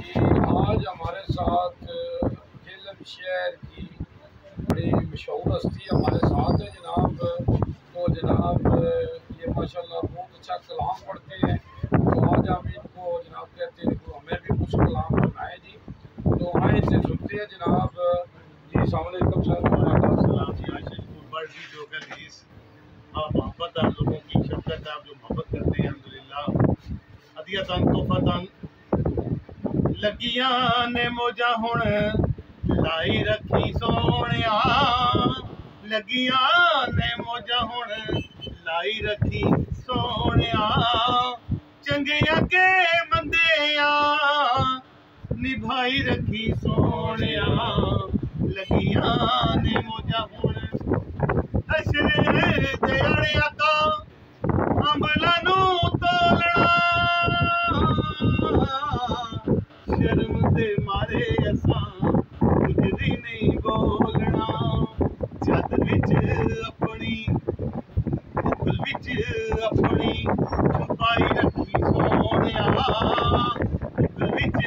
कि आज हमारे साथ झेलम शहर की बड़ी मशहूर हस्ती हमारे साथ है जनाब। तो जनाब ये माशाल्लाह बहुत अच्छा कलाम पढ़ते हैं। तो आज हम इनको जनाब कहते हैं तो हमें भी कुछ कलाम सुनाए जी। तो आए इनसे सुनते हैं जनाब जी। अस्सलाम वालेकुम सर। जो मोहब्बत आप लोगों की शफकत आप जो मोहब्बत करते हैं अल्हम्दुलिल्लाह। अदियतन तोहफतन लगियां ने मौजा हुण लाई रखी सोहणिया, लगियां ने मौजा हुण लाई रखी सोहणिया। चंगे अगे मंदिया निभाई रखी सोहणिया, लगियां ने मौजा हुण अशरे दयालिया का अंबला नू तोलना। शर्म दे मारे असां गुजरी नहीं बोलना। छत विच अपनी बुखल विच अपनी छुपाई रखी सोहणिया, बुखल विच